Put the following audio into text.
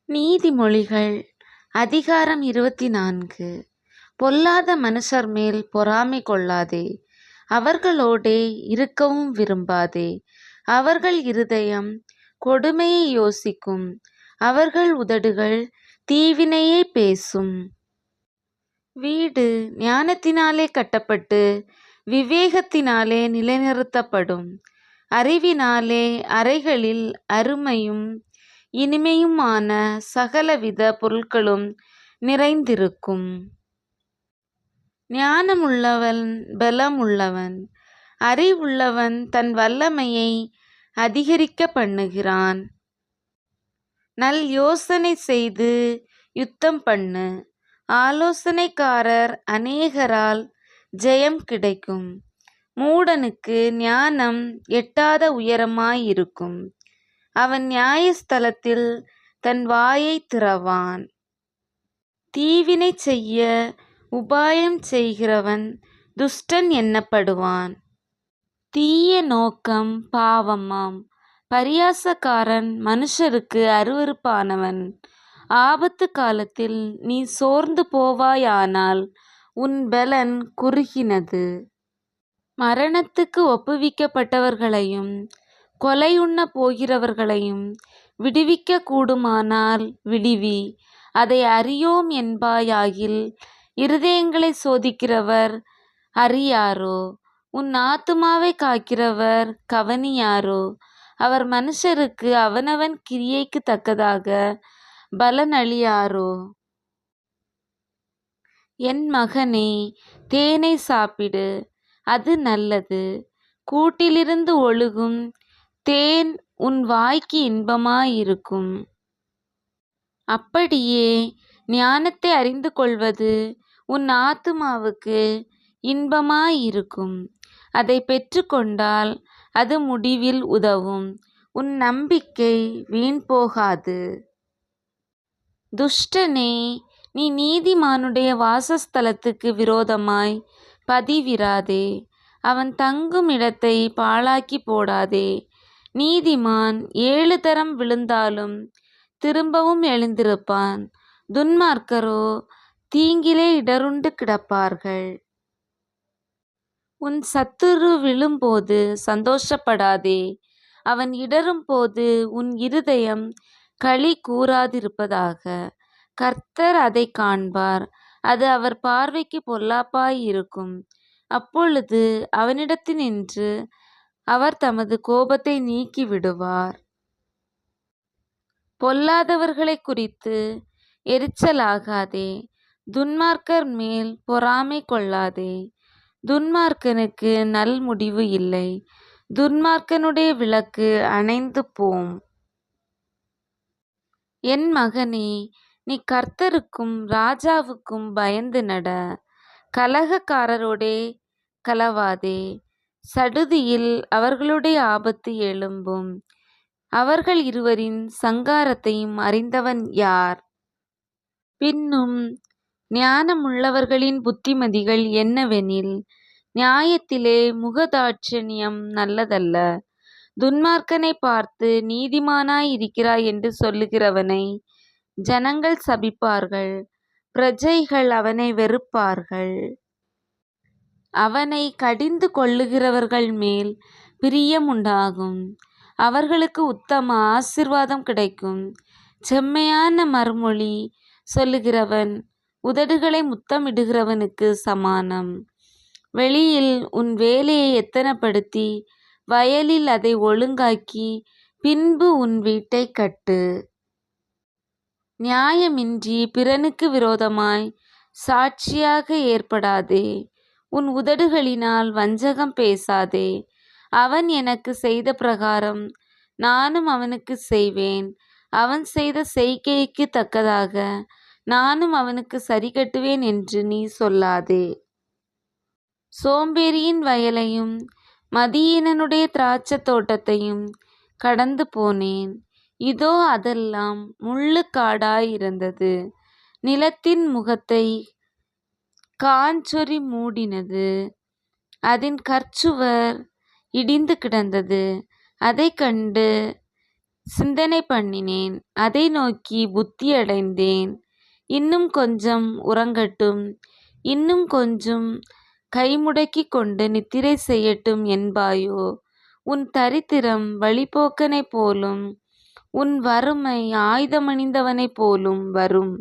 நீதிமொழிகள் அதிகாரம் 24. பொல்லாத மனுஷர் மேல் பொறாமை கொள்ளாதே, அவர்களோடே இருக்கவும் விரும்பாதே. அவர்கள் இருதயம் கொடுமையை யோசிக்கும், அவர்கள் உதடுகள் தீவினையை பேசும். வீடு ஞானத்தினாலே கட்டப்பட்டு விவேகத்தினாலே நிலைநிறுத்தப்படும். அறிவினாலே அறைகளில் அருமையும் இனிமையுமான சகலவித பொருட்களும் நிறைந்திருக்கும். ஞானமுள்ளவன் பலமுள்ளவன், அறிவுள்ளவன் தன் வல்லமையை அதிகரிக்க பண்ணுகிறான். நல் யோசனை செய்து யுத்தம் பண்ணு, ஆலோசனைக்காரர் அநேகரால் ஜெயம் கிடைக்கும். மூடனுக்கு ஞானம் எட்டாத உயரமாயிருக்கும், அவன் நியாயஸ்தலத்தில் தன் வாயைத் திறவான். தீவினை செய்ய உபாயம் செய்கிறவன் துஷ்டன் எண்ணப்படுவான். தீய நோக்கம் பாவமாம், பரியாசக்காரன் மனுஷருக்கு அருவருப்பானவன். ஆபத்து காலத்தில் நீ சோர்ந்து போவாயானால் உன் பெலன் குறுகினது. மரணத்துக்கு ஒப்புவிக்கப்பட்டவர்களையும் கொலையுண்ண போகிறவர்களையும் விடுவிக்க கூடுமானால் விடுவி. அதை அறியோம் என்பாயாகில் இருதயங்களை சோதிக்கிறவர் அறியாரோ? உன் ஆத்துமாவை காக்கிறவர் கவனியாரோ? அவர் மனுஷருக்கு அவனவன் கிரியைக்கு தக்கதாக பலனளியாரோ? என் மகனே, தேனை சாப்பிடு, அது நல்லது. கூட்டிலிருந்து ஒழுகும் தேன் உன் வாய்க்கு இன்பமாயிருக்கும். அப்படியே ஞானத்தை அறிந்து கொள்வது உன் ஆத்துமாவுக்கு இன்பமாயிருக்கும். அதை பெற்றுக்கொண்டால் அது முடிவில் உதவும். உன் நம்பிக்கை வீண் போகாது. துஷ்டனே, நீ நீதிமானுடைய வாசஸ்தலத்துக்கு விரோதமாய் பதிவிராதே, அவன் தங்கும் இடத்தை பாழாக்கி போடாதே. நீதிமான் 7 தரம் விழுந்தாலும் திரும்பவும் எழுந்திருப்பான், துன்மார்க்கரோ தீங்கிலே இடருண்டு கிடப்பார்கள். உன் சத்துரு விழும்போது சந்தோஷப்படாதே, அவன் இடரும்போது உன் இருதயம் களி கூராதிருப்பதாக. கர்த்தர் அதை காண்பார், அது அவர் பார்வைக்கு பொல்லாப்பாயிருக்கும். அப்பொழுது அவனிடத்தினின்று அவர் தமது கோபத்தை நீக்கி விடுவார். பொல்லாதவர்களைக் குறித்து எரிச்சலாகாதே, துன்மார்க்கர் மேல் பொறாமை கொள்ளாதே. துன்மார்க்கனுக்கு நல் முடிவு இல்லை, துன்மார்க்கனுடைய விளக்கு அணைந்து போம். என் மகனே, நீ கர்த்தருக்கும் ராஜாவுக்கும் பயந்து நட. கலகக்காரரோடே கலவாதே, சடுதியில் அவர்களுடைய ஆபத்து எழும்பும். அவர்கள் இருவரின் சங்காரத்தையும் அறிந்தவன் யார்? பின்னும் ஞானமுள்ளவர்களின் புத்திமதிகள் என்னவெனில், நியாயத்திலே முகதாட்சணியம் நல்லதல்ல. துன்மார்க்கனை பார்த்து நீதிமானாயிருக்கிறாய் என்று சொல்லுகிறவனை ஜனங்கள் சபிப்பார்கள், பிரஜைகள் அவனை வெறுப்பார்கள். அவனை கடிந்து கொள்ளுகிறவர்கள் மேல் பிரியமுண்டாகும், அவர்களுக்கு உத்தம ஆசீர்வாதம் கிடைக்கும். செம்மையான மறுமொழி சொல்லுகிறவன் உதடுகளை முத்தமிடுகிறவனுக்கு சமானம். வெளியில் உன் வேலையை எத்தனப்படுத்தி வயலில் அதை ஒழுங்காக்கி பின்பு உன் வீட்டை கட்டு. நியாயமின்றி பிறனுக்கு விரோதமாய் சாட்சியாக ஏற்படாதே, உன் உதடுகளினால் வஞ்சகம் பேசாதே. அவன் எனக்கு செய்த பிரகாரம் நானும் அவனுக்கு செய்வேன், அவன் செய்த செய்கைக்கு தக்கதாக நானும் அவனுக்கு சரி கட்டுவேன் என்று நீ சொல்லாதே. சோம்பேறியின் வயலையும் மதியீனனுடைய திராட்சை தோட்டத்தையும் கடந்து போனேன். இதோ அதெல்லாம் முள்ளுக்காடாயிருந்தது, நிலத்தின் முகத்தை காஞ்சொறி மூடினது, அதன் கற்சுவர் இடிந்து கிடந்தது. அதை கண்டு சிந்தனை பண்ணினேன். அதை நோக்கி புத்தியடைந்தேன். இன்னும் கொஞ்சம் உறங்கட்டும், இன்னும் கொஞ்சம் கைமுடக்கிக் கொண்டு நித்திரை செய்யட்டும் என்பாயோ? உன் தரித்திரம் வழிப்போக்கனைப் போலும், உன் வறுமை ஆயுதமணிந்தவனைப் போலும் வரும்.